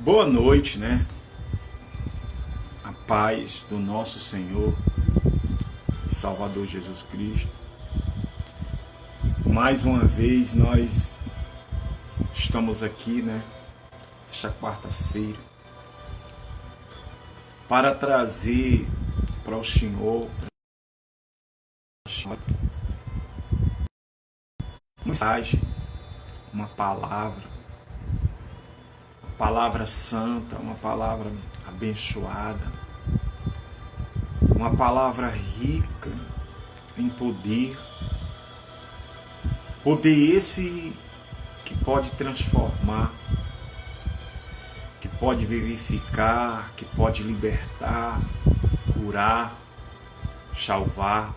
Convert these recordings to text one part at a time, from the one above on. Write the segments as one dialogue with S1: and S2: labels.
S1: Boa noite, né? A paz do nosso Senhor e Salvador Jesus Cristo. Mais uma vez nós estamos aqui, né? Esta quarta-feira para trazer para o Senhor uma mensagem, uma palavra santa, uma palavra abençoada, uma palavra rica em poder esse que pode transformar, que pode vivificar, que pode libertar, curar, salvar.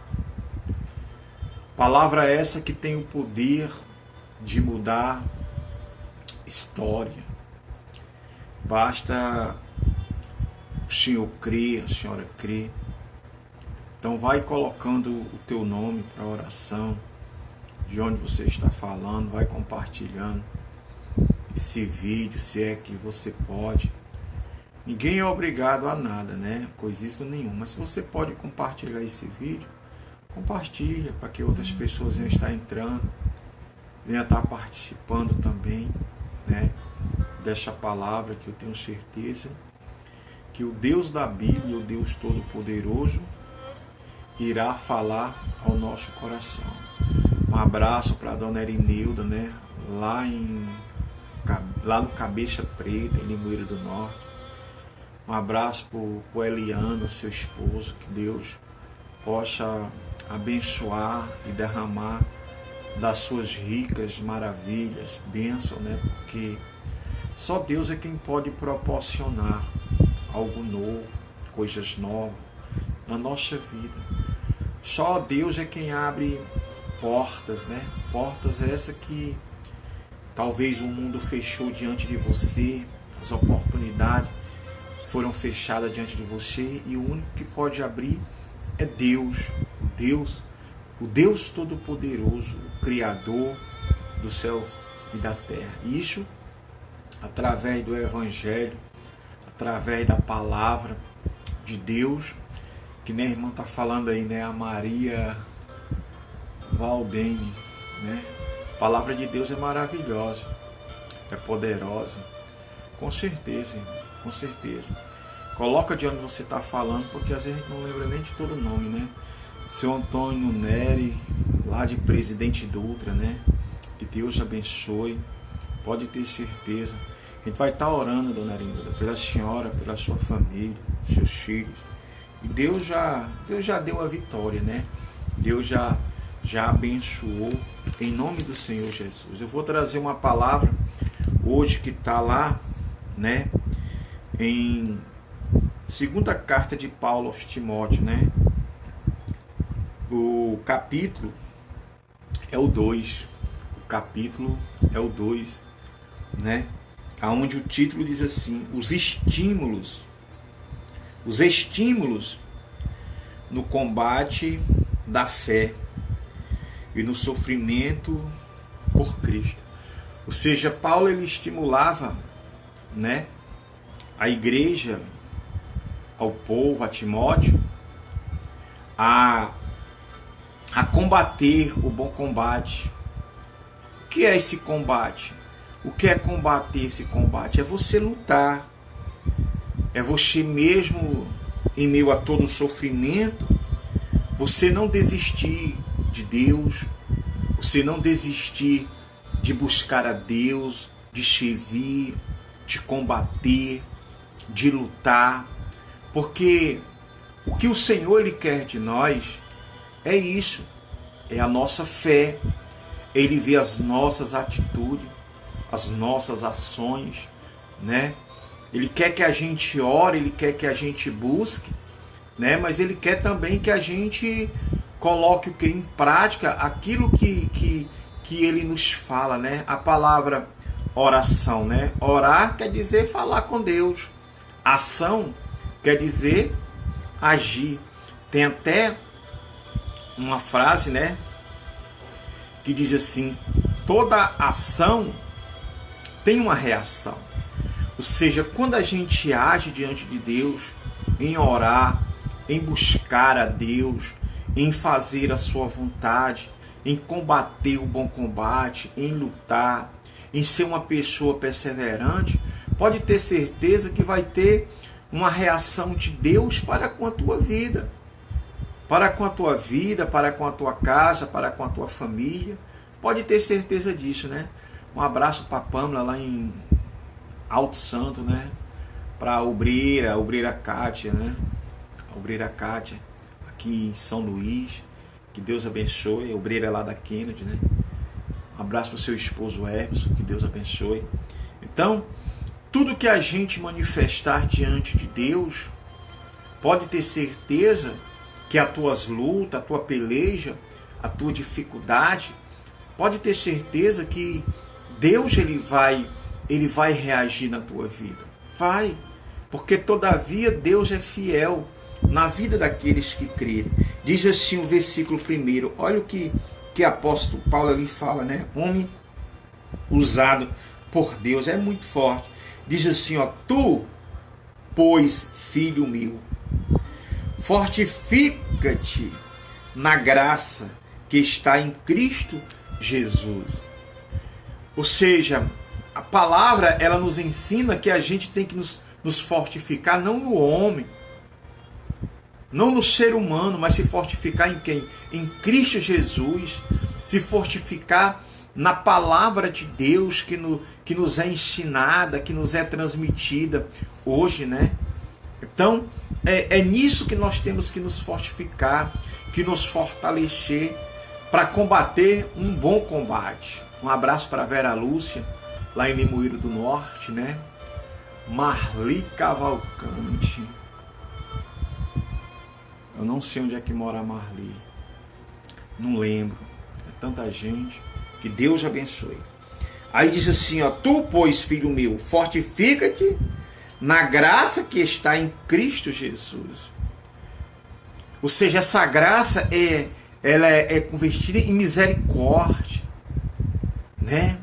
S1: Palavra essa que tem o poder de mudar história. Basta o Senhor crer, a senhora crer. Então vai colocando o teu nome para a oração, de onde você está falando, vai compartilhando esse vídeo, se é que você pode. Ninguém é obrigado a nada, né? Coisíssima nenhuma. Mas se você pode compartilhar esse vídeo, compartilha para que outras pessoas venham estar entrando, venham estar participando também, né? Desta palavra que eu tenho certeza que o Deus da Bíblia, o Deus Todo-Poderoso, irá falar ao nosso coração. Um abraço para a dona Erineuda, né? Lá no Cabeça Preta, em Limoeiro do Norte. Um abraço para o Eliano, seu esposo, que Deus possa abençoar e derramar das suas ricas maravilhas, bênção, né? Porque só Deus é quem pode proporcionar algo novo, coisas novas na nossa vida. Só Deus é quem abre portas, né? Portas essa que talvez o mundo fechou diante de você, as oportunidades foram fechadas diante de você, e o único que pode abrir é Deus, o Deus Todo-Poderoso, o Criador dos céus e da terra. Isso através do Evangelho, através da palavra de Deus, que minha irmã está falando aí, né? A Maria Valdene, né? A palavra de Deus é maravilhosa, é poderosa, com certeza, irmão, com certeza. Coloca de onde você está falando, porque às vezes a gente não lembra nem de todo o nome, né? Seu Antônio Neri, lá de Presidente Dutra, né? Que Deus abençoe, pode ter certeza. A gente vai estar orando, dona Erineuda, pela senhora, pela sua família, seus filhos. E Deus já deu a vitória, né? Deus já abençoou, em nome do Senhor Jesus. Eu vou trazer uma palavra hoje que está lá, né? Em segunda carta de Paulo aos Timóteo, né? O capítulo é o 2. O capítulo é o 2, né? Onde o título diz assim: os estímulos no combate da fé e no sofrimento por Cristo. Ou seja, Paulo ele estimulava, né, a igreja, ao povo, a Timóteo, a combater o bom combate. O que é esse combate? O que é combater esse combate? É você lutar. É você mesmo, em meio a todo o sofrimento, você não desistir de Deus, você não desistir de buscar a Deus, de servir, de combater, de lutar. Porque o que o Senhor ele quer de nós é isso, é a nossa fé. Ele vê as nossas atitudes, as nossas ações, né? Ele quer que a gente ore, ele quer que a gente busque, né? Mas ele quer também que a gente coloque o que em prática, aquilo que ele nos fala, né? A palavra oração, né? Orar quer dizer falar com Deus. Ação quer dizer agir. Tem até uma frase, né, que diz assim: toda ação tem uma reação. Ou seja, quando a gente age diante de Deus, em orar, em buscar a Deus, em fazer a sua vontade, em combater o bom combate, em lutar, em ser uma pessoa perseverante, pode ter certeza que vai ter uma reação de Deus para com a tua vida. Para com a tua vida, para com a tua casa, para com a tua família. Pode ter certeza disso, né? Um abraço para a Pâmela lá em Alto Santo, né? Para a obreira Kátia, né? A obreira Kátia, aqui em São Luís. Que Deus abençoe. A obreira lá da Kennedy, né? Um abraço para o seu esposo Emerson, que Deus abençoe. Então, tudo que a gente manifestar diante de Deus, pode ter certeza que as tuas lutas, a tua peleja, a tua dificuldade, pode ter certeza que Deus ele vai reagir na tua vida. Vai. Porque todavia Deus é fiel na vida daqueles que crerem. Diz assim o versículo 1. Olha o que apóstolo Paulo ali fala, né? Homem usado por Deus, é muito forte. Diz assim, ó: tu, pois, filho meu, fortifica-te na graça que está em Cristo Jesus. Ou seja, a palavra ela nos ensina que a gente tem que nos fortificar não no homem, não no ser humano, mas se fortificar em quem? Em Cristo Jesus. Se fortificar na palavra de Deus que nos é ensinada, que nos é transmitida hoje, né? Então, é nisso que nós temos que nos fortificar, que nos fortalecer para combater um bom combate. Um abraço para Vera Lúcia, lá em Limoeiro do Norte, né? Marli Cavalcante. Eu não sei onde é que mora a Marli. Não lembro. É tanta gente. Que Deus abençoe. Aí diz assim, ó: tu, pois, filho meu, fortifica-te na graça que está em Cristo Jesus. Ou seja, essa graça ela é convertida em misericórdia, né?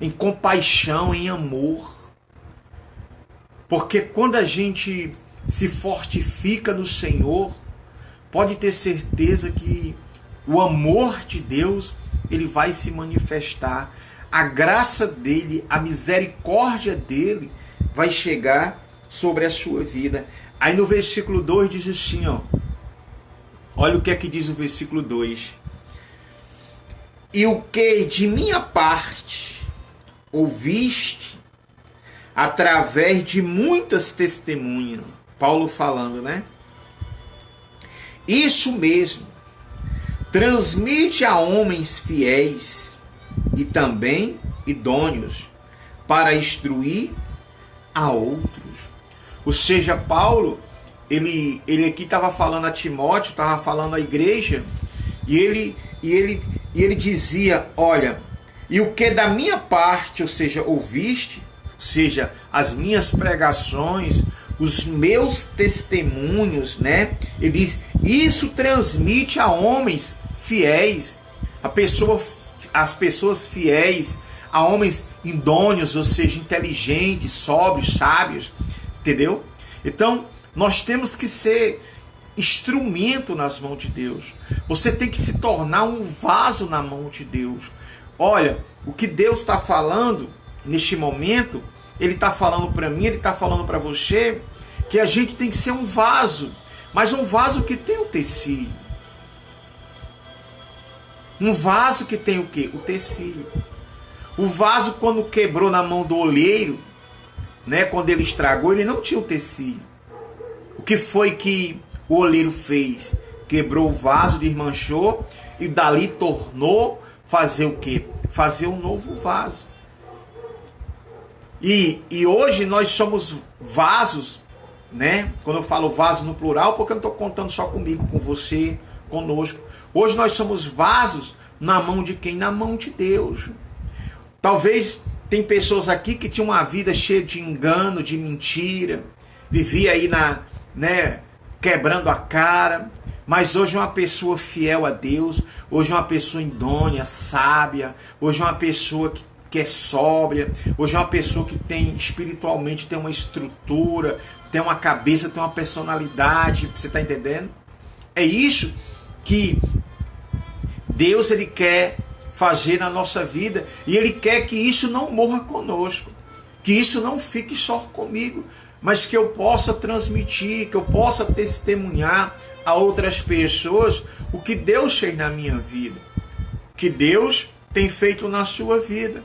S1: Em compaixão, em amor. Porque quando a gente se fortifica no Senhor, pode ter certeza que o amor de Deus ele vai se manifestar. A graça dele, a misericórdia dele vai chegar sobre a sua vida. Aí no versículo 2 diz assim, ó. Olha o que é que diz o versículo 2. E o que de minha parte ouviste através de muitas testemunhas. Paulo falando, né? Isso mesmo. Transmite a homens fiéis e também idôneos para instruir a outros. Ou seja, Paulo, ele aqui estava falando a Timóteo, estava falando à igreja, e ele dizia, olha, e o que da minha parte, ou seja, ouviste, ou seja, as minhas pregações, os meus testemunhos, né? Ele diz, isso transmite a homens fiéis, as pessoas fiéis, a homens idôneos, ou seja, inteligentes, sóbrios, sábios, entendeu? Então, nós temos que ser instrumento nas mãos de Deus. Você tem que se tornar um vaso na mão de Deus. Olha, o que Deus está falando neste momento, Ele está falando para mim, Ele está falando para você, que a gente tem que ser um vaso, mas um vaso que tem o tecido. Um vaso que tem o quê? O tecido. O vaso, quando quebrou na mão do oleiro, né, quando ele estragou, ele não tinha o tecido. O que foi que o oleiro fez? Quebrou o vaso, desmanchou e dali tornou fazer o quê? Fazer um novo vaso. E hoje nós somos vasos, né? Quando eu falo vaso no plural, porque eu não estou contando só comigo, com você, conosco. Hoje nós somos vasos na mão de quem? Na mão de Deus. Talvez tem pessoas aqui que tinham uma vida cheia de engano, de mentira, vivia aí quebrando a cara, mas hoje é uma pessoa fiel a Deus, hoje é uma pessoa idônea, sábia, hoje é uma pessoa que é sóbria, hoje é uma pessoa que tem espiritualmente, tem uma estrutura, tem uma cabeça, tem uma personalidade, você está entendendo? É isso que Deus ele quer fazer na nossa vida, e Ele quer que isso não morra conosco, que isso não fique só comigo, mas que eu possa transmitir, que eu possa testemunhar a outras pessoas o que Deus fez na minha vida, que Deus tem feito na sua vida,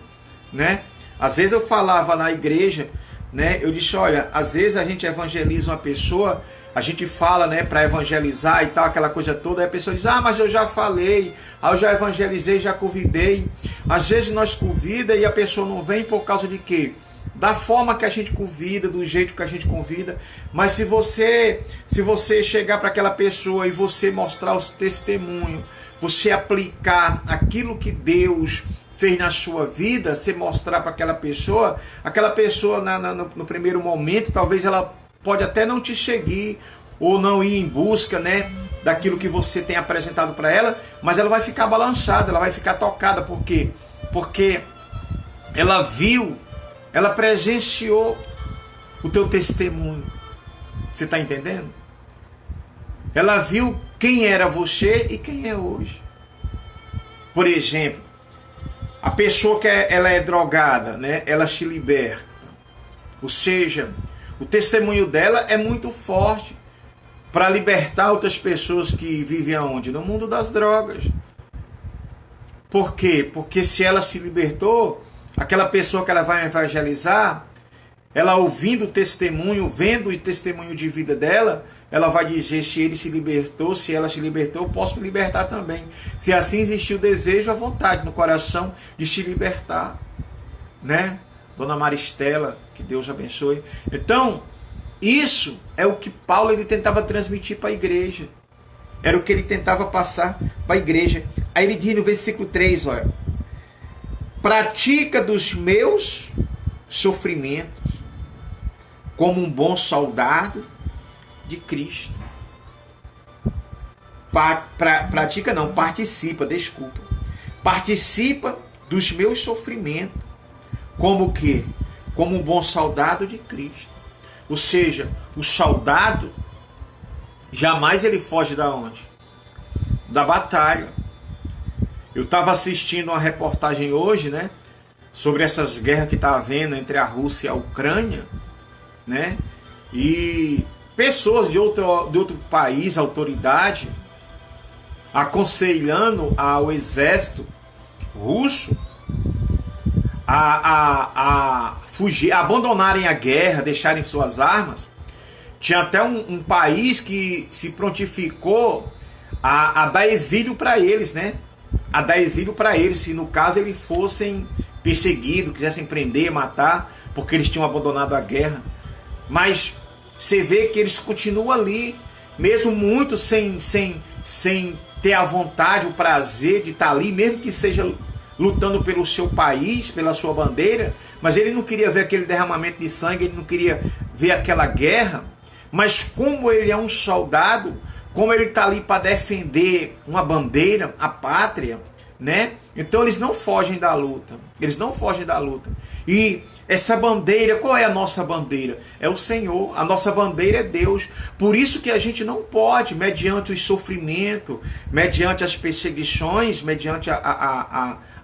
S1: né? Às vezes eu falava na igreja, né? Eu disse, olha, às vezes a gente evangeliza uma pessoa, a gente fala, né, para evangelizar e tal, aquela coisa toda, aí a pessoa diz, mas eu já falei, eu já evangelizei, já convidei. Às vezes nós convida e a pessoa não vem por causa de quê? Da forma que a gente convida, do jeito que a gente convida. Mas se você chegar para aquela pessoa e você mostrar os testemunhos, você aplicar aquilo que Deus fez na sua vida, você mostrar para aquela pessoa no primeiro momento, talvez ela pode até não te seguir ou não ir em busca, né, daquilo que você tem apresentado para ela, mas ela vai ficar balançada, ela vai ficar tocada. Por quê? Porque ela viu, ela presenciou o teu testemunho. Você está entendendo? Ela viu quem era você e quem é hoje. Por exemplo, a pessoa que ela é drogada, né, ela se liberta. Ou seja, o testemunho dela é muito forte para libertar outras pessoas que vivem aonde? No mundo das drogas. Por quê? Porque se ela se libertou, aquela pessoa que ela vai evangelizar, ela ouvindo o testemunho, vendo o testemunho de vida dela, ela vai dizer, se ele se libertou, se ela se libertou, eu posso me libertar também. Se assim existir o desejo, a vontade no coração de se libertar, né? Dona Maristela, que Deus abençoe. Então, isso é o que Paulo ele tentava transmitir para a igreja. Era o que ele tentava passar para a igreja. Aí ele diz no versículo 3, olha, pratica dos meus sofrimentos como um bom soldado de Cristo. Participa dos meus sofrimentos. Como o quê? Como um bom soldado de Cristo. Ou seja, o soldado jamais ele foge da onde? Da batalha. Eu estava assistindo uma reportagem hoje, né, sobre essas guerras que está havendo entre a Rússia e a Ucrânia, né? E pessoas de outro país, autoridade, aconselhando ao exército russo a fugir, a abandonarem a guerra, deixarem suas armas. Tinha até um país que se prontificou a dar exílio para eles, né? A dar exílio para eles, se no caso eles fossem perseguidos, quisessem prender, matar, porque eles tinham abandonado a guerra. Mas você vê que eles continuam ali, mesmo muito sem ter a vontade, o prazer de estar ali, mesmo que seja lutando pelo seu país, pela sua bandeira, mas ele não queria ver aquele derramamento de sangue, ele não queria ver aquela guerra. Mas como ele é um soldado, como ele está ali para defender uma bandeira, a pátria, né? Então eles não fogem da luta. Eles não fogem da luta. E essa bandeira, qual é a nossa bandeira? É o Senhor. A nossa bandeira é Deus. Por isso que a gente não pode, mediante o sofrimento, mediante as perseguições, mediante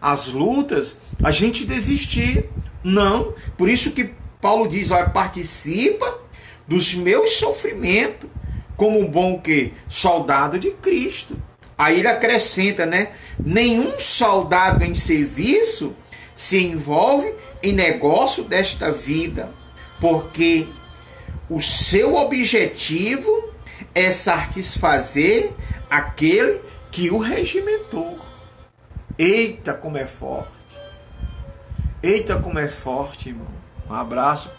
S1: as lutas, a gente desistir. Não. Por isso que Paulo diz, olha, participa dos meus sofrimentos como um bom quê? Soldado de Cristo. Aí ele acrescenta, né? Nenhum soldado em serviço se envolve em negócio desta vida, porque o seu objetivo é satisfazer aquele que o regimentou. Eita, como é forte. Eita, como é forte, irmão. Um abraço,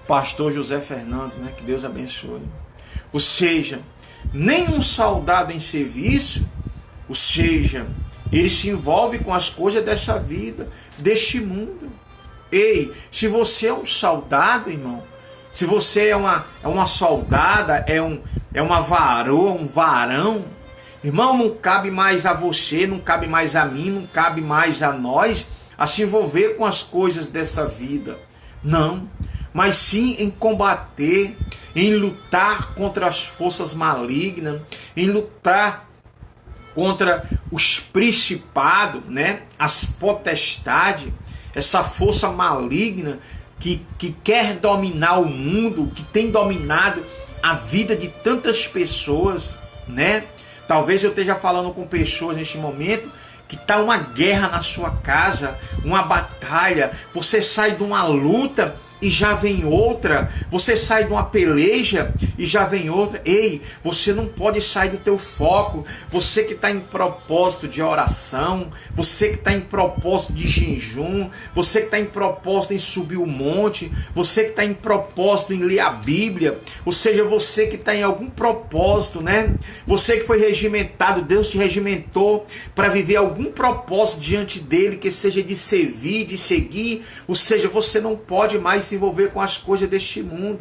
S1: pastor José Fernandes, né? Que Deus abençoe. Ou seja, nenhum soldado em serviço, ou seja, ele se envolve com as coisas dessa vida, deste mundo. Ei, se você é um soldado, irmão, se você é uma soldada, é uma varoa, um varão, irmão, não cabe mais a você, não cabe mais a mim, não cabe mais a nós a se envolver com as coisas dessa vida. Não, mas sim em combater, em lutar contra as forças malignas, em lutar contra os principados, né? As potestades, essa força maligna que quer dominar o mundo, que tem dominado a vida de tantas pessoas, né? Talvez eu esteja falando com pessoas neste momento que está uma guerra na sua casa, uma batalha, você sai de uma luta e já vem outra, você sai de uma peleja e já vem outra. Ei, você não pode sair do teu foco. Você que está em propósito de oração, você que está em propósito de jejum, você que está em propósito em subir o monte, você que está em propósito em ler a Bíblia, ou seja, você que está em algum propósito, né? Você que foi regimentado, Deus te regimentou para viver algum propósito diante dele, que seja de servir, de seguir, ou seja, você não pode mais se envolver com as coisas deste mundo,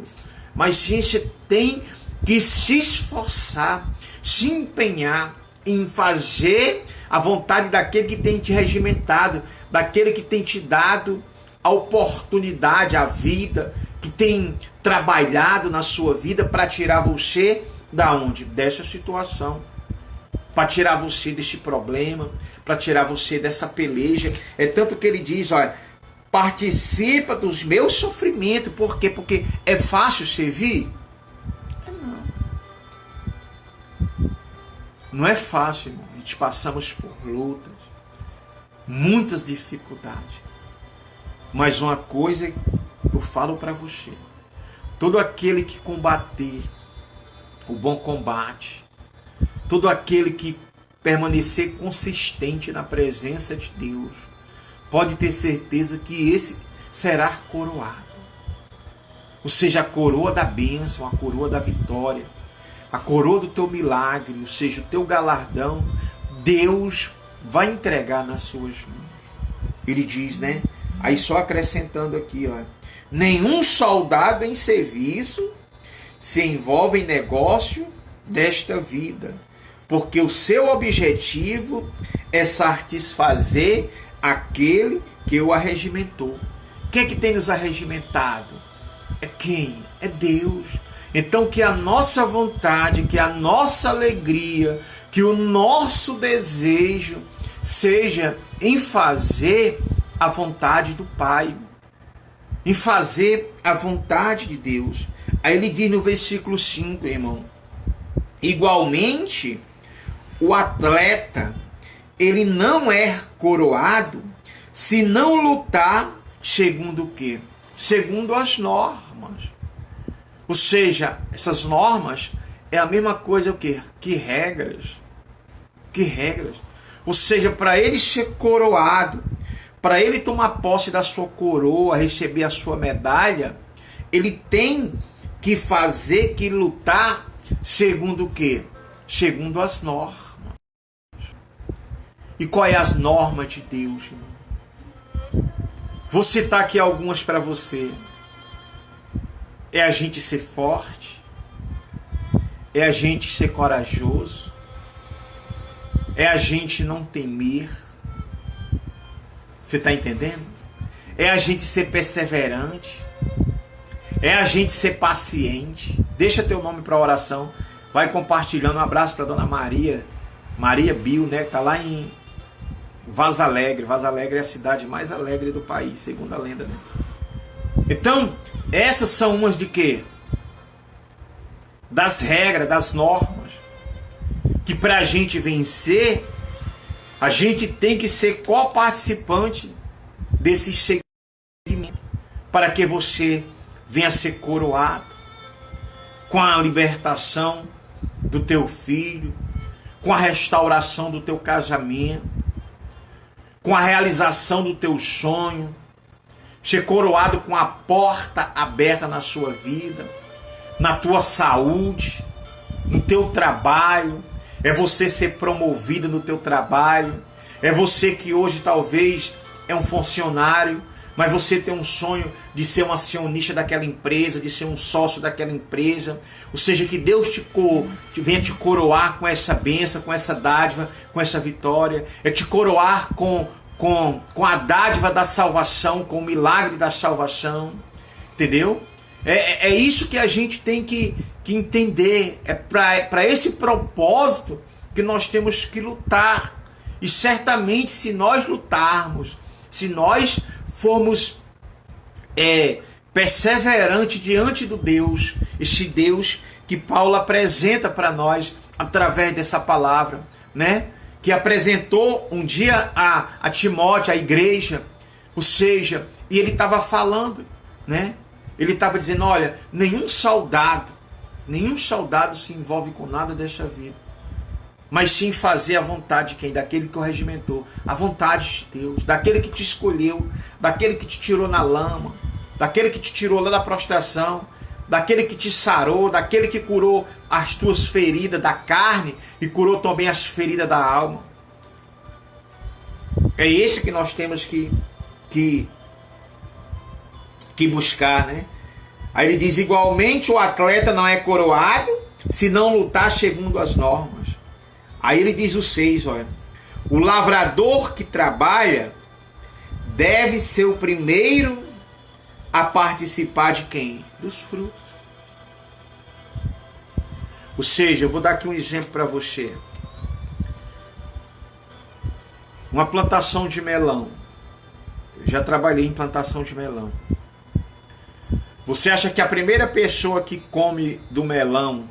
S1: mas sim você tem que se esforçar, se empenhar em fazer a vontade daquele que tem te regimentado, daquele que tem te dado a oportunidade, a vida, que tem trabalhado na sua vida para tirar você da onde? Dessa situação, para tirar você deste problema, para tirar você dessa peleja. É tanto que ele diz, olha, participa dos meus sofrimentos. Por quê? Porque é fácil servir? Não. Não é fácil, irmão. A gente passamos por lutas, muitas dificuldades. Mas uma coisa eu falo para você. Todo aquele que combater o bom combate, todo aquele que permanecer consistente na presença de Deus, pode ter certeza que esse será coroado. Ou seja, a coroa da bênção, a coroa da vitória, a coroa do teu milagre, ou seja, o teu galardão, Deus vai entregar nas suas mãos. Ele diz, né? Aí só acrescentando aqui, ó, nenhum soldado em serviço se envolve em negócio desta vida, porque o seu objetivo é satisfazer aquele que o arregimentou. Quem é que tem nos arregimentado? É quem? É Deus. Então que a nossa vontade, que a nossa alegria, que o nosso desejo seja em fazer a vontade do Pai, em fazer a vontade de Deus. Aí ele diz no versículo 5, irmão, igualmente o atleta, ele não é coroado se não lutar segundo o quê? Segundo as normas. Ou seja, essas normas é a mesma coisa o quê? Que regras. Que regras. Ou seja, para ele ser coroado, para ele tomar posse da sua coroa, receber a sua medalha, ele tem que fazer, que lutar segundo o quê? Segundo as normas. E qual é as normas de Deus, irmão? Vou citar aqui algumas para você. É a gente ser forte, é a gente ser corajoso, é a gente não temer. Você está entendendo? É a gente ser perseverante, é a gente ser paciente. Deixa teu nome para oração, vai compartilhando. Um abraço para Dona Maria Bill, né, que está lá em Vaz Alegre. Vaz Alegre é a cidade mais alegre do país, segundo a lenda, né? Então, essas são umas de quê? Das regras, das normas. Que para a gente vencer, a gente tem que ser coparticipante desse segmento, para que você venha ser coroado com a libertação do teu filho, com a restauração do teu casamento, com a realização do teu sonho, ser coroado com a porta aberta na sua vida, na tua saúde, no teu trabalho. É você ser promovido no teu trabalho. É você que hoje talvez é um funcionário, mas você tem um sonho de ser um acionista daquela empresa, de ser um sócio daquela empresa. Ou seja, que Deus venha te coroar com essa bênção, com essa dádiva, com essa vitória. É te coroar com com a dádiva da salvação, com o milagre da salvação, entendeu? É isso que a gente tem que entender. É para esse propósito que nós temos que lutar. E certamente, se nós lutarmos, se nós formos perseverantes diante do Deus, este Deus que Paulo apresenta para nós através dessa palavra, né? Que apresentou um dia a Timóteo, a igreja, ou seja, e ele estava falando, né? Ele estava dizendo, olha, nenhum soldado se envolve com nada desta vida, mas sim fazer a vontade de quem? Daquele que o regimentou, a vontade de Deus, daquele que te escolheu, daquele que te tirou na lama, daquele que te tirou lá da prostração, daquele que te sarou, daquele que curou as tuas feridas da carne e curou também as feridas da alma. É esse que nós temos que buscar, né? Aí ele diz, igualmente o atleta não é coroado se não lutar segundo as normas. Aí ele diz o 6, olha, o lavrador que trabalha deve ser o primeiro a participar de quem? Dos frutos. Ou seja, eu vou dar aqui um exemplo para você. Uma plantação de melão. Eu já trabalhei em plantação de melão. Você acha que a primeira pessoa que come do melão,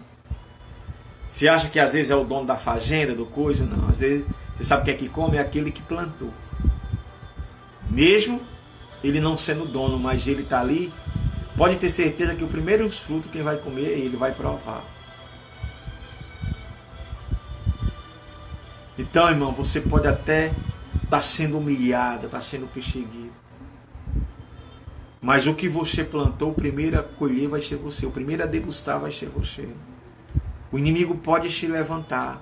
S1: você acha que às vezes é o dono da fazenda, do coisa? Não, às vezes você sabe que é que come é aquele que plantou. Mesmo ele não sendo dono, mas ele está ali, pode ter certeza que o primeiro fruto quem vai comer, ele vai provar. Então, irmão, você pode até estar sendo humilhado, estar sendo perseguido. Mas o que você plantou, o primeiro a colher vai ser você. O primeiro a degustar vai ser você. O inimigo pode se levantar.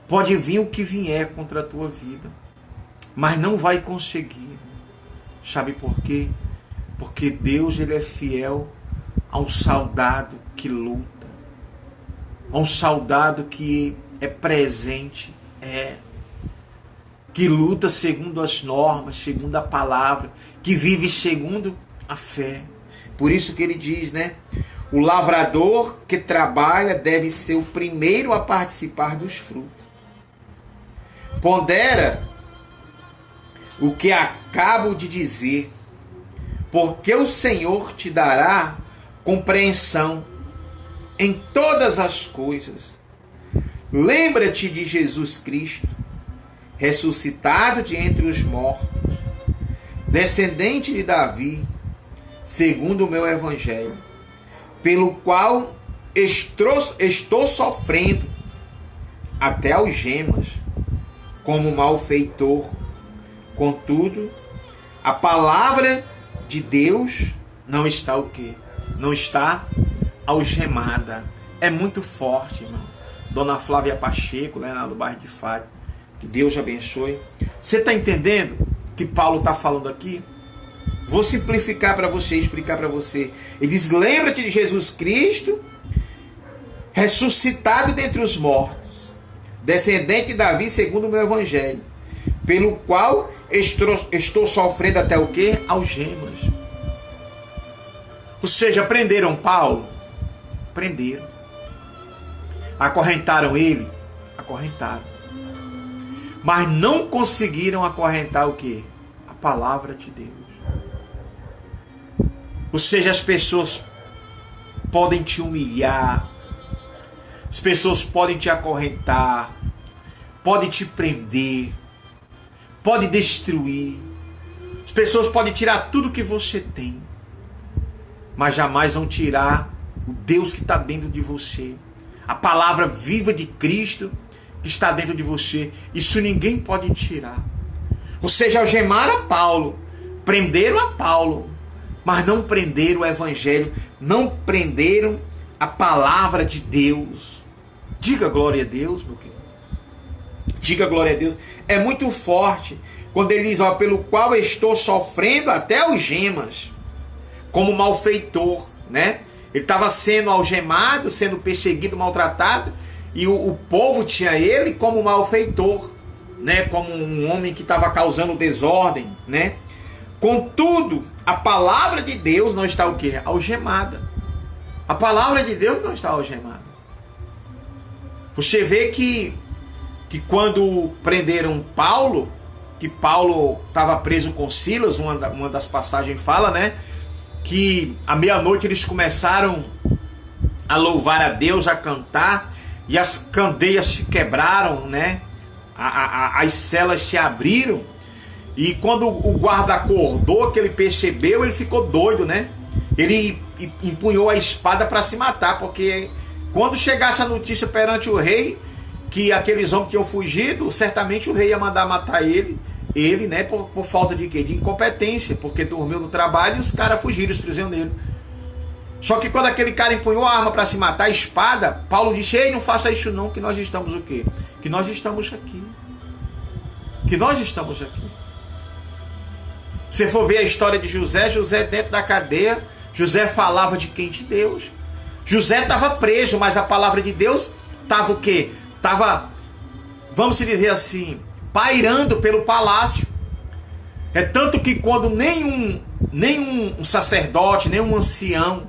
S1: Pode vir o que vier contra a tua vida. Mas não vai conseguir. Sabe por quê? Porque Deus, ele é fiel a um soldado que luta. A um soldado que é presente. Que luta segundo as normas, segundo a palavra, que vive segundo a fé. Por isso que ele diz, né? O lavrador que trabalha deve ser o primeiro a participar dos frutos. Pondera o que acabo de dizer, porque o Senhor te dará compreensão em todas as coisas. Lembra-te de Jesus Cristo, ressuscitado de entre os mortos, descendente de Davi, segundo o meu evangelho, pelo qual estou sofrendo até algemas, como malfeitor. Contudo, a palavra de Deus não está o quê? Não está algemada. É muito forte, irmão. Dona Flávia Pacheco, lá no bairro de Fátima. Que Deus abençoe. Você está entendendo o que Paulo está falando aqui? Vou simplificar para você, explicar para você. Ele diz, lembra-te de Jesus Cristo, ressuscitado dentre os mortos, descendente de Davi, segundo o meu evangelho, pelo qual estou sofrendo até o quê? Algemas. Ou seja, prenderam Paulo? Prenderam. Acorrentaram ele? Acorrentaram. Mas não conseguiram acorrentar o quê? A palavra de Deus. Ou seja, as pessoas podem te humilhar, as pessoas podem te acorrentar, podem te prender, podem destruir, as pessoas podem tirar tudo que você tem, mas jamais vão tirar o Deus que está dentro de você, a palavra viva de Cristo que está dentro de você. Isso ninguém pode tirar. Ou seja, algemaram a Paulo, prenderam a Paulo, mas não prenderam o evangelho, não prenderam a palavra de Deus. Diga glória a Deus, meu querido. Diga glória a Deus. É muito forte quando ele diz, ó, pelo qual estou sofrendo até algemas, como malfeitor, né? Ele estava sendo algemado, sendo perseguido, maltratado, e o povo tinha ele como malfeitor. né, como um homem que estava causando desordem, né? Contudo, a palavra de Deus não está o quê? Algemada. A palavra de Deus não está algemada. Você vê que quando prenderam Paulo, que Paulo estava preso com Silas, uma das passagens fala, né? Que à meia-noite eles começaram a louvar a Deus, a cantar, e as candeias se quebraram, né? As celas se abriram, e quando o guarda acordou, que ele percebeu, ele ficou doido, né? Ele empunhou a espada para se matar, porque quando chegasse a notícia perante o rei que aqueles homens tinham fugido, certamente o rei ia mandar matar ele, né, por falta de quê? De incompetência, porque dormiu no trabalho e os caras fugiram, os prisioneiros. Só que quando aquele cara empunhou a arma para se matar, a espada, Paulo disse: ei, não faça isso não, que nós estamos o quê? Que nós estamos aqui. Que nós estamos aqui. Se for ver a história de José dentro da cadeia, José falava de quem? De Deus. José estava preso, mas a palavra de Deus estava o quê? Estava, vamos dizer assim, pairando pelo palácio. É tanto que quando nenhum sacerdote, nenhum ancião,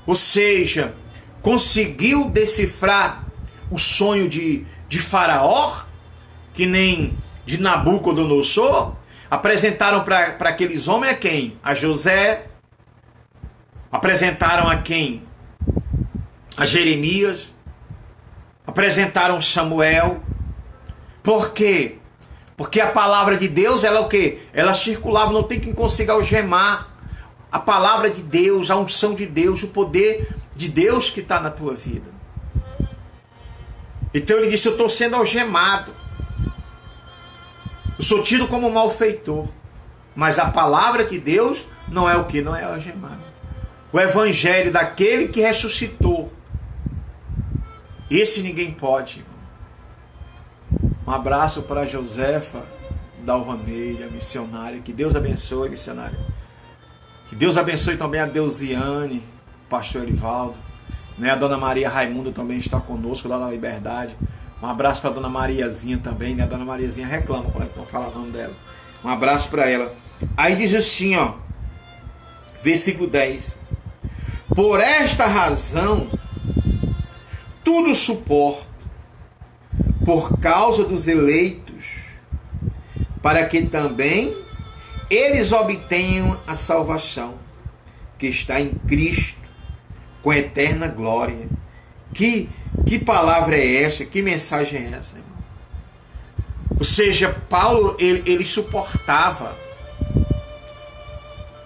S1: ou seja, conseguiu decifrar o sonho de Faraó, que nem de Nabucodonosor, apresentaram para aqueles homens a quem? A José. Apresentaram a quem? A Jeremias. Apresentaram Samuel. Por quê? Porque a palavra de Deus, ela o quê? Ela circulava, não tem quem consiga algemar. A palavra de Deus, a unção de Deus, o poder de Deus que está na tua vida. Então ele disse: eu estou sendo algemado. Eu sou tido como malfeitor. Mas a palavra de Deus não é o que? Não é algemado. O evangelho daquele que ressuscitou. Esse ninguém pode. Um abraço para a Josefa Dalvaneira, missionária. Que Deus abençoe, missionária. Que Deus abençoe também a Deusiane, pastor Elivaldo. Né? A dona Maria Raimunda também está conosco lá na Liberdade. Um abraço para a dona Mariazinha também. Né? A dona Mariazinha reclama quando não fala o nome dela. Um abraço para ela. Aí diz assim, ó, versículo 10. Por esta razão, tudo suporto, por causa dos eleitos, para que também eles obtenham a salvação que está em Cristo, com eterna glória. Que palavra é essa? Que mensagem é essa, irmão? Ou seja, Paulo, ele suportava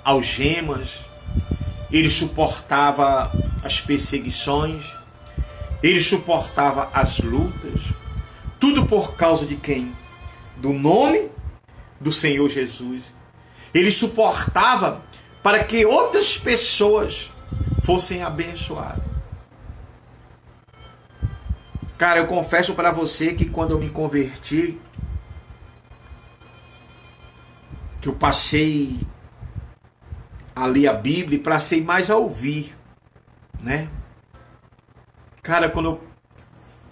S1: algemas, ele suportava as perseguições, ele suportava as lutas, tudo por causa de quem? Do nome do Senhor Jesus. Ele suportava para que outras pessoas fossem abençoadas. Cara, eu confesso para você que quando eu me converti, que eu passei a ler a Bíblia e passei mais a ouvir, né? Cara, quando eu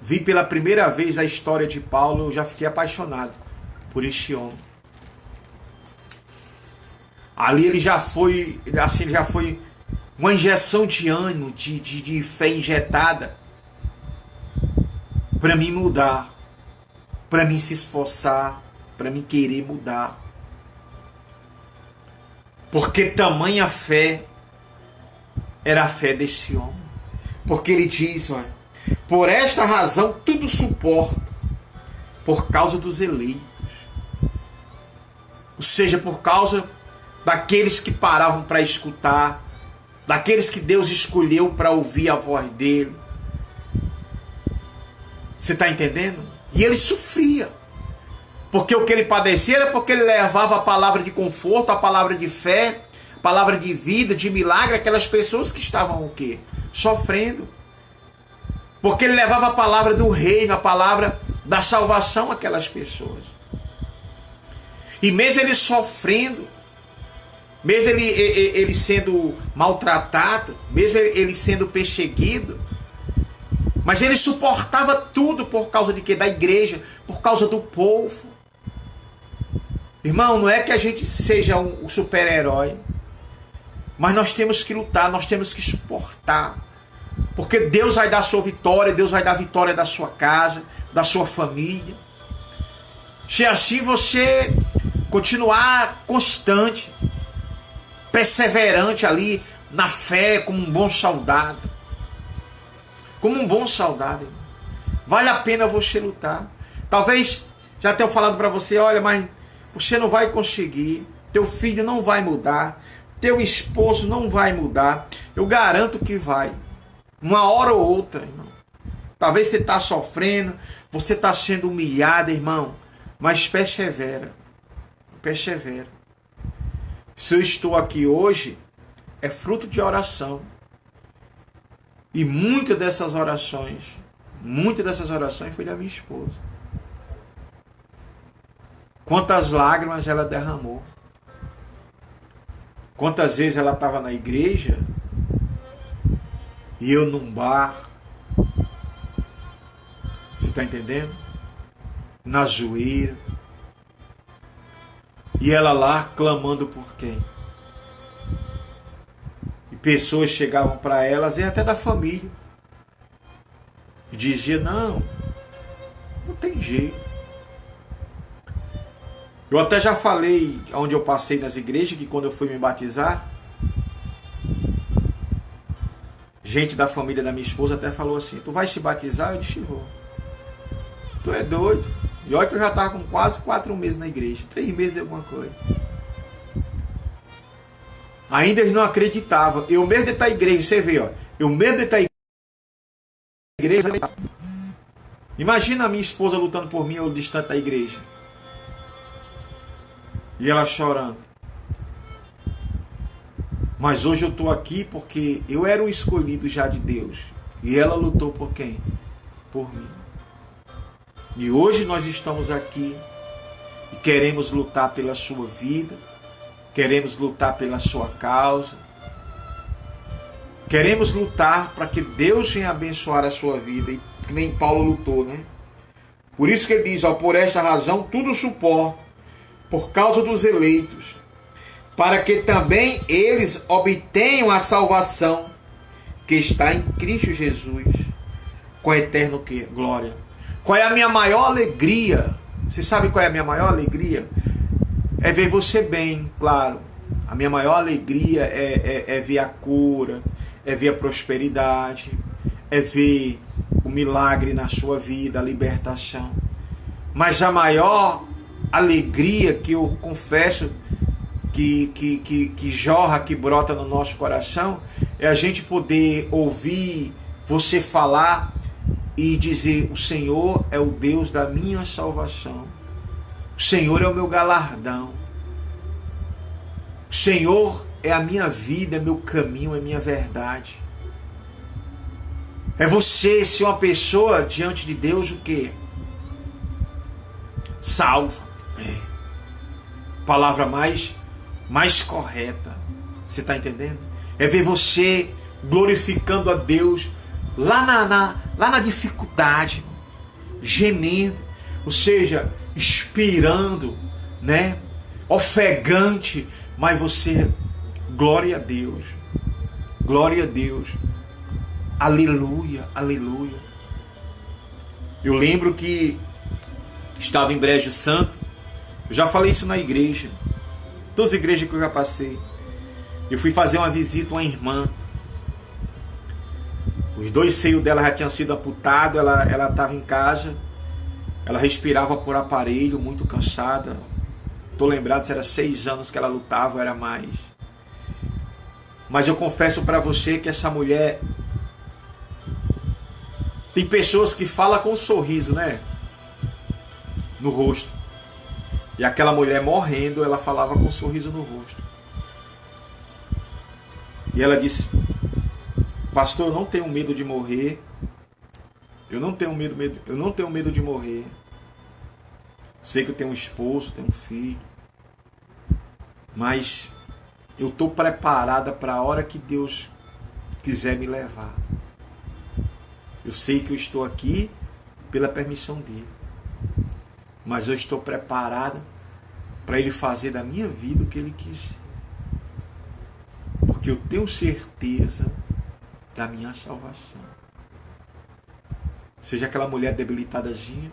S1: vi pela primeira vez a história de Paulo, eu já fiquei apaixonado por este homem. Ali ele já foi, assim, já foi uma injeção de ânimo, de fé injetada para mim mudar, para mim se esforçar, para mim querer mudar. Porque tamanha fé era a fé desse homem. Porque ele diz, olha, por esta razão tudo suporto, por causa dos eleitos. Ou seja, por causa daqueles que paravam para escutar, daqueles que Deus escolheu para ouvir a voz dele. Você está entendendo? E ele sofria. Porque o que ele padecia era porque ele levava a palavra de conforto, a palavra de fé, a palavra de vida, de milagre, aquelas pessoas que estavam o quê? Sofrendo. Porque ele levava a palavra do reino, a palavra da salvação àquelas pessoas. E mesmo ele sofrendo, mesmo ele sendo maltratado, mesmo ele sendo perseguido, Mas ele suportava tudo por causa de quê? Da igreja, por causa do povo. Irmão, não é que a gente seja um super-herói, mas nós temos que lutar, nós temos que suportar. Porque Deus vai dar a sua vitória, Deus vai dar a vitória da sua casa, da sua família. Se assim você continuar constante, perseverante ali na fé, como um bom soldado. Como um bom soldado, irmão. Vale a pena você lutar. Talvez já tenham falado para você, olha, mas você não vai conseguir, teu filho não vai mudar, teu esposo não vai mudar. Eu garanto que vai. Uma hora ou outra, irmão. Talvez você está sofrendo, você está sendo humilhado, irmão. Mas persevera. Persevera. Se eu estou aqui hoje, é fruto de oração. E muitas dessas orações foi da minha esposa. Quantas lágrimas ela derramou. Quantas vezes ela estava na igreja e eu num bar. Você está entendendo? Na zoeira. E ela lá clamando por quem? E pessoas chegavam para ela, às vezes até da família. E dizia, não tem jeito. Eu até já falei onde eu passei nas igrejas, que quando eu fui me batizar, gente da família da minha esposa até falou assim, tu vai se batizar? Eu disse, vou. Tu é doido. E olha que eu já estava com quase 4 meses na igreja. 3 meses e alguma coisa. Ainda eles não acreditavam. Eu mesmo de estar na igreja, você vê, ó. Eu mesmo de estar na igreja. Imagina a minha esposa lutando por mim, eu distante da igreja. E ela chorando. Mas hoje eu estou aqui porque eu era um escolhido já de Deus. E ela lutou por quem? Por mim. E hoje nós estamos aqui e queremos lutar pela sua vida, queremos lutar pela sua causa, queremos lutar para que Deus venha abençoar a sua vida, e que nem Paulo lutou, né? Por isso que ele diz, ó, por esta razão tudo suporto, por causa dos eleitos, para que também eles obtenham a salvação que está em Cristo Jesus, com a eterna glória. Qual é a minha maior alegria? Você sabe qual é a minha maior alegria? É ver você bem, claro. A minha maior alegria é ver a cura, é ver a prosperidade, é ver o milagre na sua vida, a libertação. Mas a maior alegria que eu confesso que jorra, que brota no nosso coração, é a gente poder ouvir você falar e dizer, o Senhor é o Deus da minha salvação. O Senhor é o meu galardão. O Senhor é a minha vida, é meu caminho, é minha verdade. É você ser uma pessoa diante de Deus, o quê? Salva. Palavra mais correta. Você está entendendo? É ver você glorificando a Deus lá na dificuldade, gemendo, ou seja, expirando, né? Ofegante, mas você, glória a Deus, aleluia, aleluia. Eu lembro que estava em Brejo Santo, eu já falei isso na igreja, todas as igrejas que eu já passei. Eu fui fazer uma visita a uma irmã. Os 2 seios dela já tinham sido amputados, ela estava em casa, ela respirava por aparelho, muito cansada. Estou lembrado se era 6 anos que ela lutava, era mais. Mas eu confesso para você que essa mulher... Tem pessoas que falam com um sorriso, né? No rosto. E aquela mulher morrendo, ela falava com um sorriso no rosto. E ela disse... Pastor, eu não tenho medo de morrer. Eu não tenho medo de morrer. Sei que eu tenho um esposo, tenho um filho. Mas eu estou preparada para a hora que Deus quiser me levar. Eu sei que eu estou aqui pela permissão dele. Mas eu estou preparado para ele fazer da minha vida o que ele quiser. Porque eu tenho certeza da minha salvação. Seja aquela mulher debilitadazinha.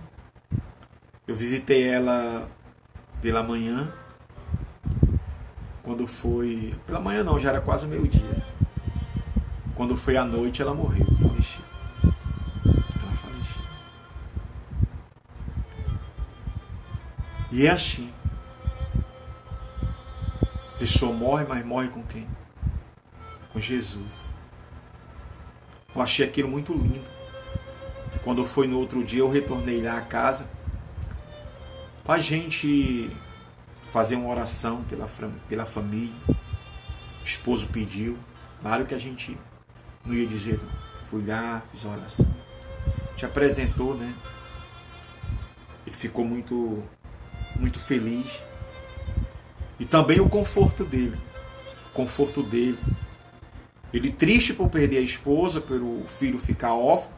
S1: Eu visitei ela pela manhã. Quando foi... Pela manhã não, já era quase meio-dia. Quando foi à noite, ela morreu, faleceu. Ela faleceu. E é assim. A pessoa morre, mas morre com quem? Com Jesus. Eu achei aquilo muito lindo. Quando foi no outro dia, eu retornei lá à casa para a gente fazer uma oração pela família. O esposo pediu. Claro que a gente não ia dizer não. Fui lá, fiz a oração. A gente apresentou, né? Ele ficou muito, muito feliz. E também o conforto dele. O conforto dele. Ele triste por perder a esposa, pelo filho ficar órfão.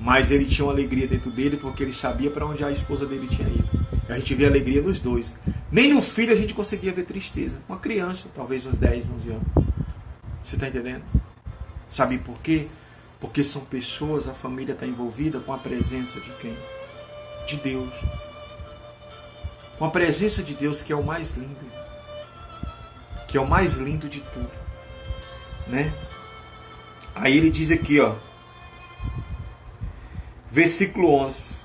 S1: Mas ele tinha uma alegria dentro dele porque ele sabia para onde a esposa dele tinha ido. E a gente vê a alegria nos dois. Nem no filho a gente conseguia ver tristeza. Uma criança, talvez uns 10, 11 anos. Você está entendendo? Sabe por quê? Porque são pessoas, a família está envolvida com a presença de quem? De Deus. Com a presença de Deus, que é o mais lindo. Que é o mais lindo de tudo. Né? Aí ele diz aqui, ó. Versículo 11.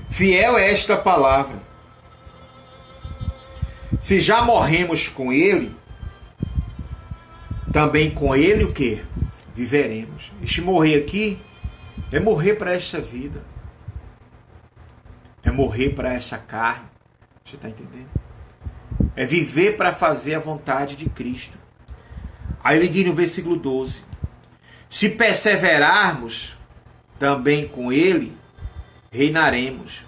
S1: Fiel é esta palavra. Se já morremos com ele, também com ele o quê? Viveremos. Este morrer aqui é morrer para esta vida. É morrer para essa carne. Você está entendendo? É viver para fazer a vontade de Cristo. Aí ele diz no versículo 12. Se perseverarmos, também com ele reinaremos.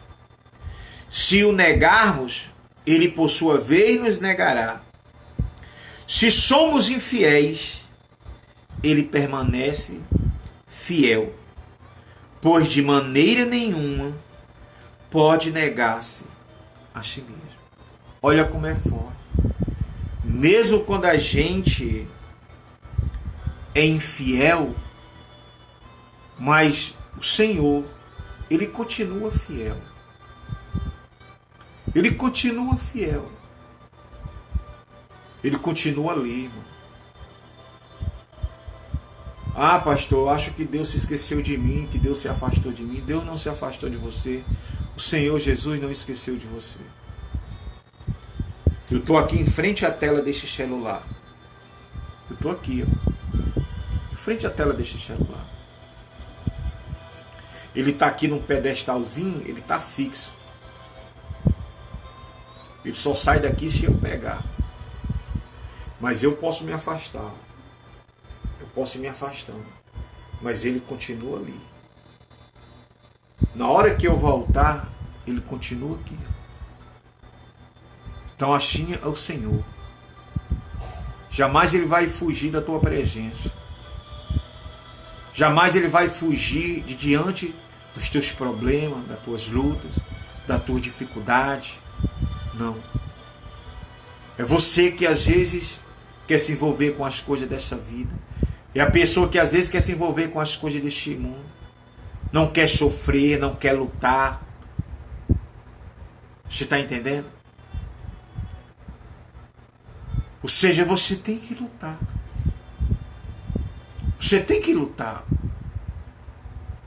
S1: Se o negarmos, ele por sua vez nos negará. Se somos infiéis, ele permanece fiel, pois de maneira nenhuma pode negar-se a si mesmo. Olha como é forte. Mesmo quando a gente é infiel, mas o Senhor, ele continua fiel. Ele continua fiel. Ele continua ali, irmão. Ah, pastor, eu acho que Deus se esqueceu de mim, que Deus se afastou de mim. Deus não se afastou de você. O Senhor Jesus não esqueceu de você. Eu estou aqui em frente à tela deste celular. Eu estou aqui, ó. Em frente à tela deste celular. Ele está aqui num pedestalzinho, ele está fixo. Ele só sai daqui se eu pegar. Mas eu posso me afastar. Eu posso ir me afastando. Mas ele continua ali. Na hora que eu voltar, ele continua aqui. Então assim é o Senhor. Jamais ele vai fugir da tua presença. Jamais ele vai fugir de diante dos teus problemas, das tuas lutas, da tua dificuldade. Não. É você que às vezes quer se envolver com as coisas dessa vida. É a pessoa que às vezes quer se envolver com as coisas deste mundo. Não quer sofrer, não quer lutar. Você está entendendo? Ou seja, você tem que lutar. Você tem que lutar.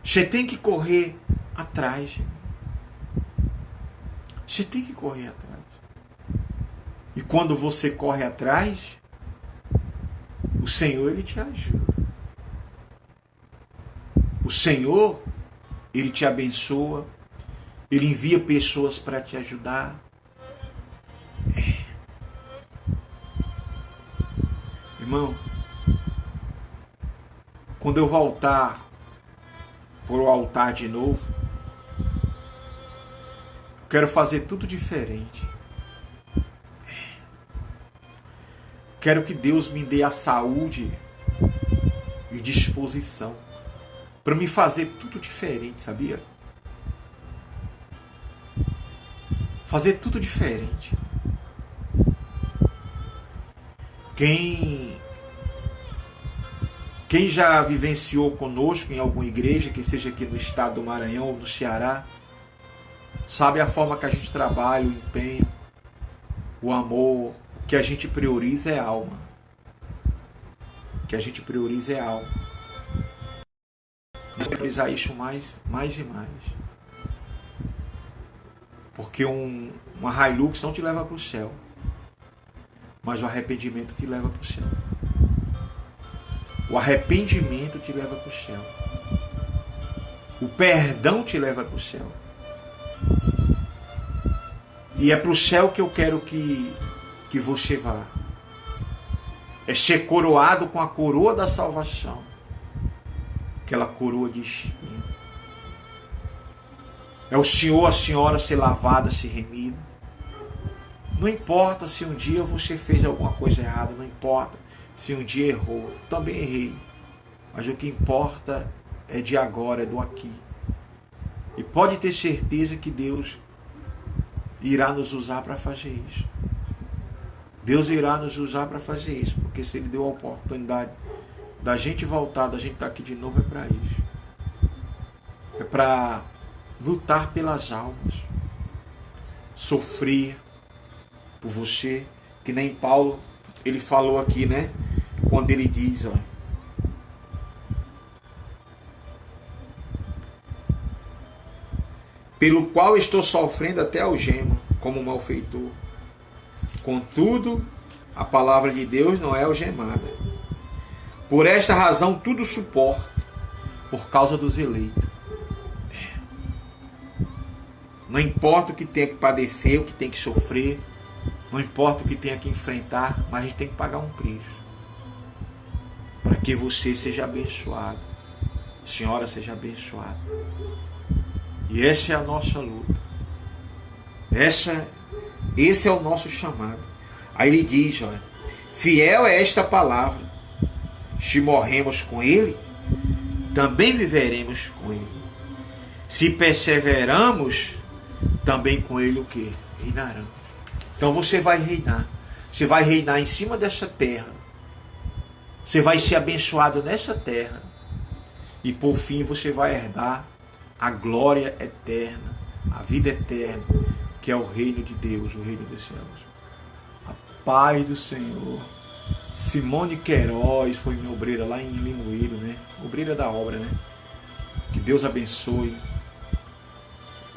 S1: Você tem que correr atrás. Você tem que correr atrás. E quando você corre atrás, o Senhor, ele te ajuda. O Senhor, ele te abençoa. Ele envia pessoas para te ajudar. Irmão, quando eu voltar para o altar de novo, quero fazer tudo diferente. Quero que Deus me dê a saúde e disposição para me fazer tudo diferente, sabia? Fazer tudo diferente. Quem já vivenciou conosco em alguma igreja, que seja aqui no estado do Maranhão ou no Ceará, sabe a forma que a gente trabalha, o empenho, o amor. O que a gente prioriza é a alma. O que a gente prioriza é a alma. Vamos priorizar isso mais e mais. Porque uma Hilux não te leva para o céu, mas o arrependimento te leva para o céu. O arrependimento te leva para o céu. O perdão te leva para o céu. E é para o céu que eu quero que você vá. É ser coroado com a coroa da salvação. Aquela coroa de espinho. É o senhor, a senhora ser lavada, ser remida. Não importa se um dia você fez alguma coisa errada, não importa se um dia errou. Eu também errei. Mas o que importa é de agora, é do aqui. E pode ter certeza que Deus irá nos usar para fazer isso. Deus irá nos usar para fazer isso. Porque se Ele deu a oportunidade da gente voltar, da gente estar aqui de novo, é para isso. É para lutar pelas almas. Sofrer por você. Que nem Paulo, ele falou aqui, né? Quando ele diz, ó, pelo qual estou sofrendo até algema, como malfeitor. Contudo, a palavra de Deus não é algemada. Por esta razão, tudo suporto, por causa dos eleitos. Não importa o que tenha que padecer, o que tem que sofrer, não importa o que tenha que enfrentar, mas a gente tem que pagar um preço. Para que você seja abençoado, a senhora seja abençoada. E essa é a nossa luta. Esse é o nosso chamado. Aí ele diz, olha, fiel é esta palavra. Se morremos com ele, também viveremos com ele. Se perseveramos, também com ele o quê? Reinarão. Então você vai reinar. Você vai reinar em cima dessa terra. Você vai ser abençoado nessa terra. E por fim você vai herdar a glória eterna, a vida eterna, que é o reino de Deus, o reino dos céus. A paz do Senhor. Simone Queiroz foi minha obreira lá em Limoeiro, né? Obreira da obra, né? Que Deus abençoe.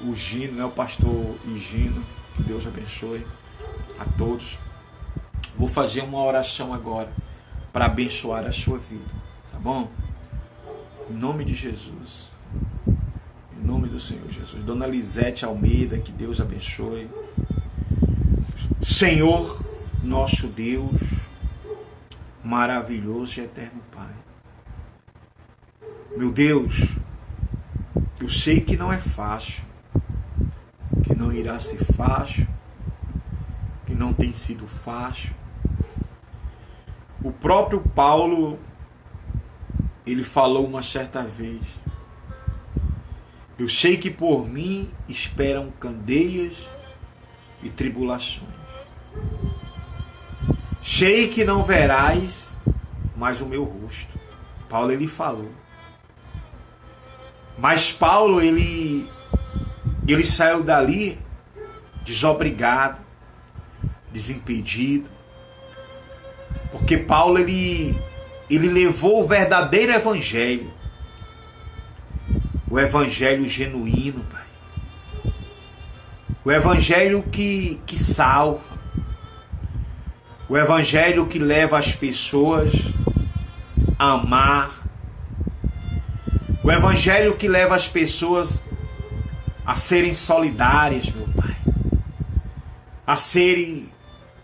S1: O Gino, né? O pastor Higino. Que Deus abençoe a todos. Vou fazer uma oração agora para abençoar a sua vida, tá bom? Em nome de Jesus. Em nome do Senhor Jesus. Dona Lisete Almeida, que Deus abençoe. Senhor, nosso Deus, maravilhoso e eterno Pai. Meu Deus, eu sei que não é fácil, que não irá ser fácil, que não tem sido fácil. O próprio Paulo, ele falou uma certa vez: eu sei que por mim esperam candeias e tribulações. Sei que não verás mais o meu rosto. Paulo, ele falou. Mas Paulo, ele saiu dali desobrigado, desimpedido. Porque Paulo, ele levou o verdadeiro evangelho. O evangelho genuíno, Pai. O evangelho que salva. O evangelho que leva as pessoas a amar. O evangelho que leva as pessoas a serem solidárias, meu Pai. A serem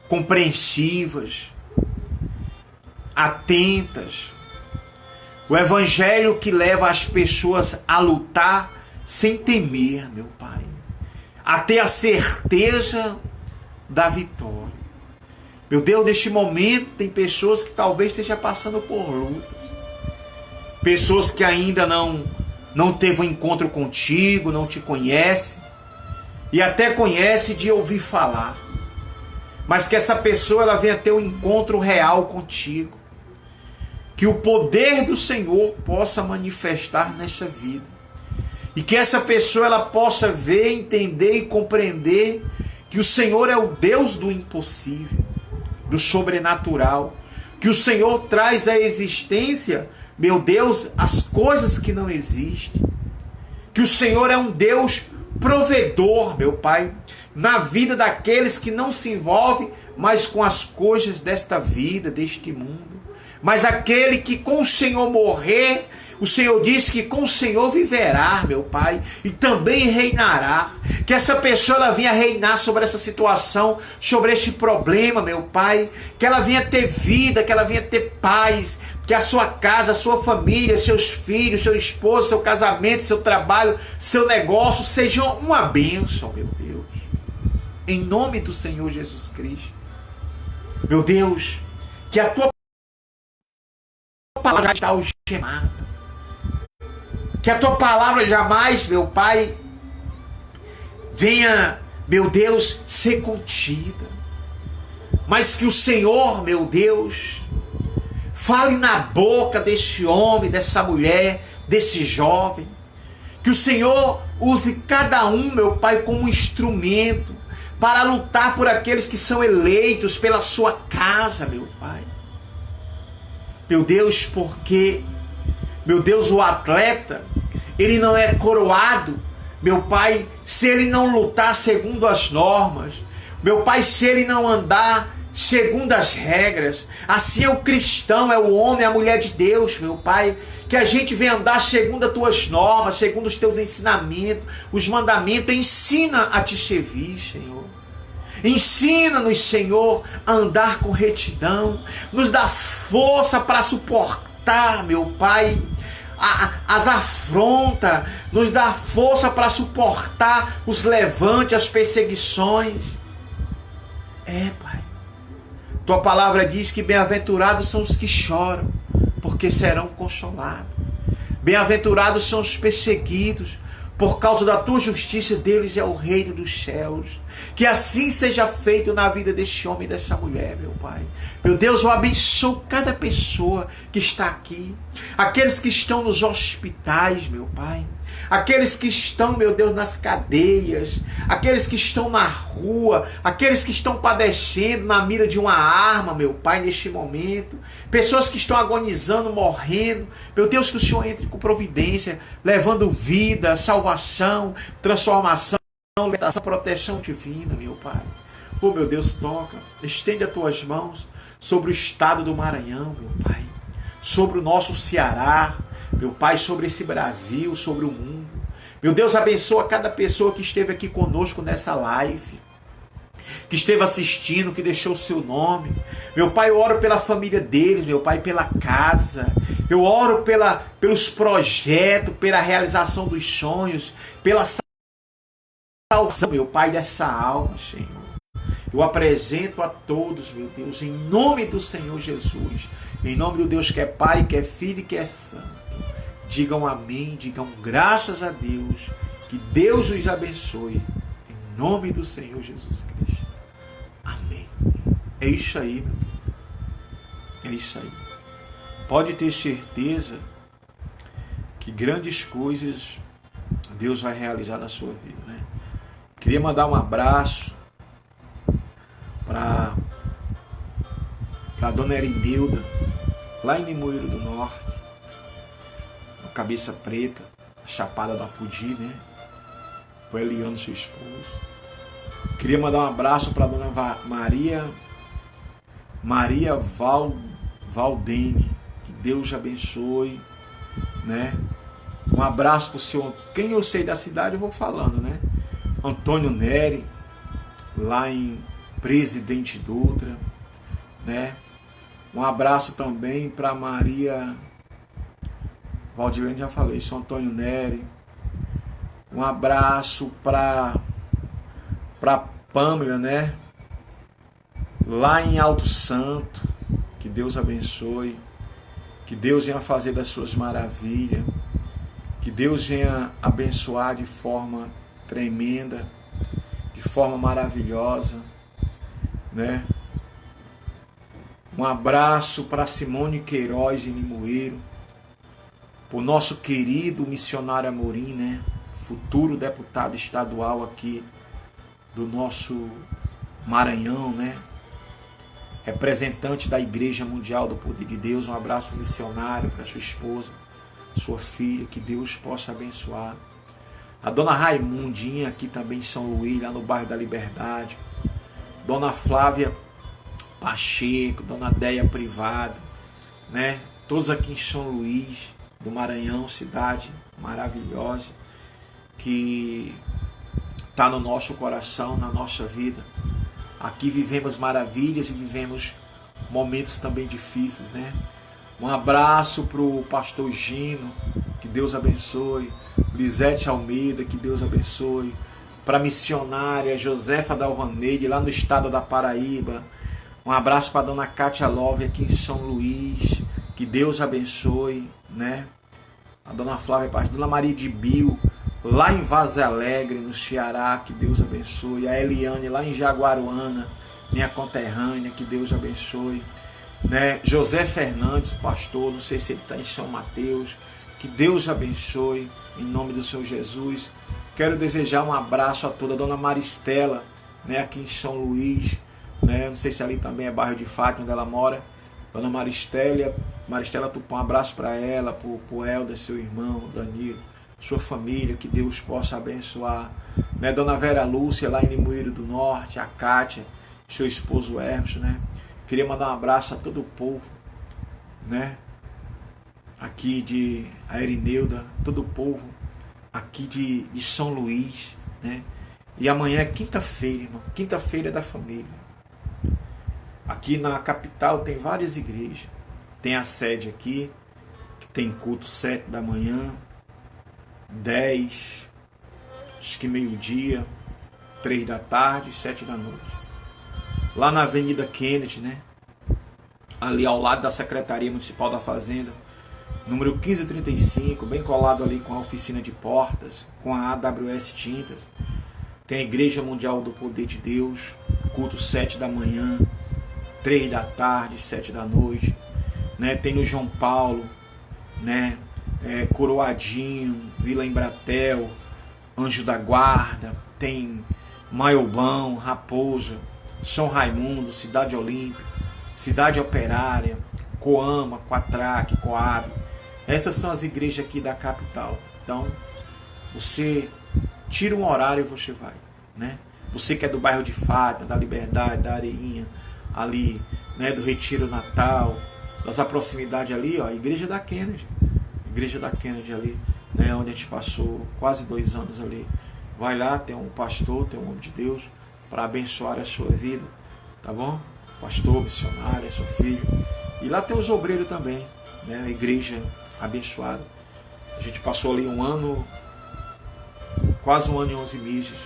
S1: compreensivas, atentas. O evangelho que leva as pessoas a lutar sem temer, meu Pai. A ter a certeza da vitória. Meu Deus, neste momento tem pessoas que talvez estejam passando por lutas. pessoas que ainda não teve um encontro contigo, não te conhece, e até conhece de ouvir falar, mas que essa pessoa ela venha ter um encontro real contigo, que o poder do Senhor possa manifestar nessa vida, e que essa pessoa ela possa ver, entender e compreender que o Senhor é o Deus do impossível, do sobrenatural, que o Senhor traz à existência, meu Deus, as coisas que não existem, que o Senhor é um Deus provedor, meu Pai, na vida daqueles que não se envolvem mais com as coisas desta vida, deste mundo, mas aquele que com o Senhor morrer, o Senhor disse que com o Senhor viverá, meu Pai, e também reinará. Que essa pessoa ela venha reinar sobre essa situação, sobre este problema, meu Pai. Que ela venha ter vida, que ela venha ter paz. Que a sua casa, a sua família, seus filhos, seu esposo, seu casamento, seu trabalho, seu negócio sejam uma bênção, meu Deus. Em nome do Senhor Jesus Cristo. Meu Deus, que a tua palavra está algemada. Que a tua palavra jamais, meu Pai, venha, meu Deus, ser contida. Mas que o Senhor, meu Deus, fale na boca deste homem, dessa mulher, desse jovem. Que o Senhor use cada um, meu Pai, como instrumento para lutar por aqueles que são eleitos pela sua casa, meu Pai. Meu Deus, porque, meu Deus, o atleta, ele não é coroado, meu Pai, se ele não lutar segundo as normas, meu Pai, se ele não andar segundo as regras. Assim é o cristão, é o homem, a mulher de Deus, meu Pai, que a gente venha andar segundo as tuas normas, segundo os teus ensinamentos, os mandamentos. Ensina a te servir, Senhor. Ensina-nos, Senhor, a andar com retidão. Nos dá força para suportar, meu Pai, as afrontas. Nos dá força para suportar os levantes, as perseguições. Pai. Tua palavra diz que bem-aventurados são os que choram, porque serão consolados. Bem-aventurados são os perseguidos, por causa da tua justiça, deles é o reino dos céus. Que assim seja feito na vida deste homem e dessa mulher, meu Pai. Meu Deus, eu abençoo cada pessoa que está aqui. Aqueles que estão nos hospitais, meu Pai. Aqueles que estão, meu Deus, nas cadeias. Aqueles que estão na rua. Aqueles que estão padecendo na mira de uma arma, meu Pai, neste momento. Pessoas que estão agonizando, morrendo. Meu Deus, que o Senhor entre com providência, levando vida, salvação, transformação, libertação, proteção divina, meu Pai. Oh, meu Deus, toca. Estende as tuas mãos sobre o estado do Maranhão, meu Pai. Sobre o nosso Ceará, meu Pai, sobre esse Brasil, sobre o mundo. Meu Deus, abençoa cada pessoa que esteve aqui conosco nessa live, que esteve assistindo, que deixou o seu nome. Meu Pai, eu oro pela família deles, meu Pai, pela casa. Eu oro pelos projetos, pela realização dos sonhos, pela salvação, meu Pai, dessa alma, Senhor. Eu apresento a todos, meu Deus, em nome do Senhor Jesus, em nome do Deus que é Pai, que é Filho e que é Santo. Digam amém, digam graças a Deus, que Deus os abençoe, em nome do Senhor Jesus Cristo. Amém. É isso aí, meu Deus. É isso aí. Pode ter certeza que grandes coisas Deus vai realizar na sua vida, né? Queria mandar um abraço para Dona Erineuda, lá em Limoeiro do Norte, Cabeça Preta, Chapada do Apudi, né? Para Eliano, seu esposo. Queria mandar um abraço para Dona Maria Valdene, que Deus abençoe, né? Um abraço para o senhor, quem eu sei da cidade eu vou falando, né? Antônio Neri, lá em Presidente Dutra, né? Um abraço também para Maria Valdilene, já falei, São Antônio Neri. Um abraço para Pâmela, né? Lá em Alto Santo, que Deus abençoe. Que Deus venha fazer das suas maravilhas. Que Deus venha abençoar de forma tremenda, de forma maravilhosa, né? Um abraço para Simone Queiroz em Limoeiro, o nosso querido missionário Amorim, né? Futuro deputado estadual aqui do nosso Maranhão, né? Representante da Igreja Mundial do Poder de Deus. Um abraço para o missionário, para sua esposa, sua filha, que Deus possa abençoar. A dona Raimundinha aqui também em São Luís, lá no bairro da Liberdade. Dona Flávia Pacheco, Dona Deia Privado, né? Todos aqui em São Luís do Maranhão, cidade maravilhosa que está no nosso coração, na nossa vida. Aqui vivemos maravilhas e vivemos momentos também difíceis, né? Um abraço para o pastor Gino, que Deus abençoe. Lisete Almeida, que Deus abençoe. Para a missionária Josefa Dalvaneide, lá no estado da Paraíba. Um abraço para a dona Cátia Love, aqui em São Luís. Que Deus abençoe, né? A dona Flávia Paz, dona Maria de Bio, lá em Vaza Alegre, no Ceará, que Deus abençoe. A Eliane, lá em Jaguaruana, minha conterrânea, que Deus abençoe. Né? José Fernandes, pastor, não sei se ele está em São Mateus, que Deus abençoe, em nome do Senhor Jesus. Quero desejar um abraço a toda a dona Maristela, né? Aqui em São Luís, né? Não sei se ali também é bairro de Fátima, onde ela mora. Dona Maristela Tupã, um abraço para ela, para o Helder, seu irmão, Danilo, sua família, que Deus possa abençoar. Né? Dona Vera Lúcia, lá em Limoeiro do Norte, a Kátia, seu esposo Hermes, né? Queria mandar um abraço a todo o povo, né? Aqui de a Erineuda, todo o povo aqui de São Luís, né? E amanhã é quinta-feira, irmão. Quinta-feira é da família. Aqui na capital tem várias igrejas. Tem a sede aqui, que tem culto 7 da manhã, 10, acho que meio-dia, 3 da tarde, 7 da noite. Lá na Avenida Kennedy, né? Ali ao lado da Secretaria Municipal da Fazenda, número 1535, bem colado ali com a oficina de portas, com a AWS Tintas. Tem a Igreja Mundial do Poder de Deus, culto 7 da manhã, 3 da tarde, 7 da noite. Né? Tem no João Paulo, né? Coroadinho, Vila Embratel, Anjo da Guarda, tem Maiobão, Raposa, São Raimundo, Cidade Olímpica, Cidade Operária, Coama, Quatraque, Coab. Essas são as igrejas aqui da capital. Então, você tira um horário e você vai, né? Você que é do bairro de Fátima, da Liberdade, da Areinha, ali, né, do Retiro Natal, das proximidades ali, ó, a Igreja da Kennedy ali, né, onde a gente passou quase 2 anos ali. Vai lá, tem um pastor, tem um homem de Deus para abençoar a sua vida, tá bom? Pastor, missionário, seu filho. E lá tem os obreiros também, né, a igreja abençoada. A gente passou ali um ano, quase 1 ano e 11 meses,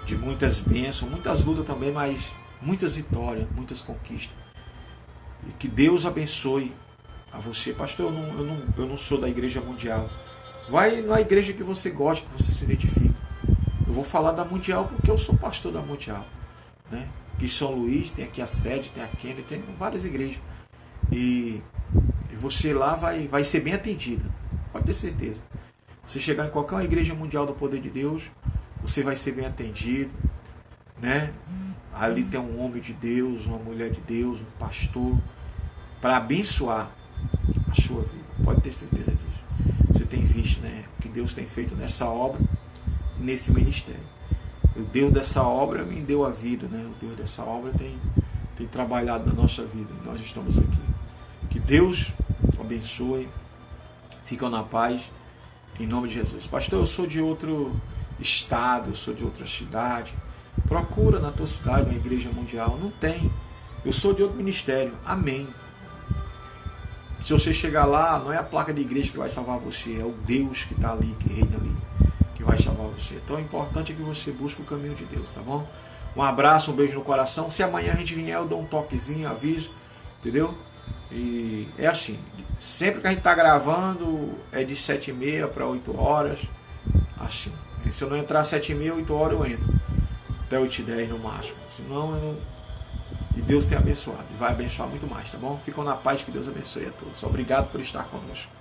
S1: de muitas bênçãos, muitas lutas também, mas muitas vitórias, muitas conquistas. E que Deus abençoe a você. Pastor, eu não sou da Igreja Mundial. Vai na igreja que você gosta, que você se identifica. Eu vou falar da Mundial porque eu sou pastor da Mundial, né? Aqui em São Luís, tem aqui a sede, tem a Kennedy, tem várias igrejas. E você lá vai ser bem atendido. Pode ter certeza. Você chegar em qualquer igreja mundial do poder de Deus, você vai ser bem atendido, né? Ali tem um homem de Deus, uma mulher de Deus, um pastor, para abençoar a sua vida. Pode ter certeza disso. Você tem visto, né, o que Deus tem feito nessa obra e nesse ministério. O Deus dessa obra me deu a vida, né? O Deus dessa obra tem trabalhado na nossa vida. E nós estamos aqui. Que Deus abençoe. Ficam na paz. Em nome de Jesus. Pastor, eu sou de outro estado, eu sou de outra cidade. Procura na tua cidade uma igreja mundial. Não tem. Eu sou de outro ministério. Amém. Se você chegar lá, não é a placa de igreja que vai salvar você, é o Deus que está ali, que reina ali, que vai salvar você. Então é importante que você busque o caminho de Deus, tá bom? Um abraço, um beijo no coração. Se amanhã a gente vier, eu dou um toquezinho, aviso, entendeu? E é assim, sempre que a gente está gravando é de 7h30 para 8 horas, assim. E se eu não entrar às 7h30, 8 horas eu entro, até 8h10 no máximo. Senão eu não... E Deus tem abençoado, e vai abençoar muito mais, tá bom? Ficam na paz, que Deus abençoe a todos. Obrigado por estar conosco.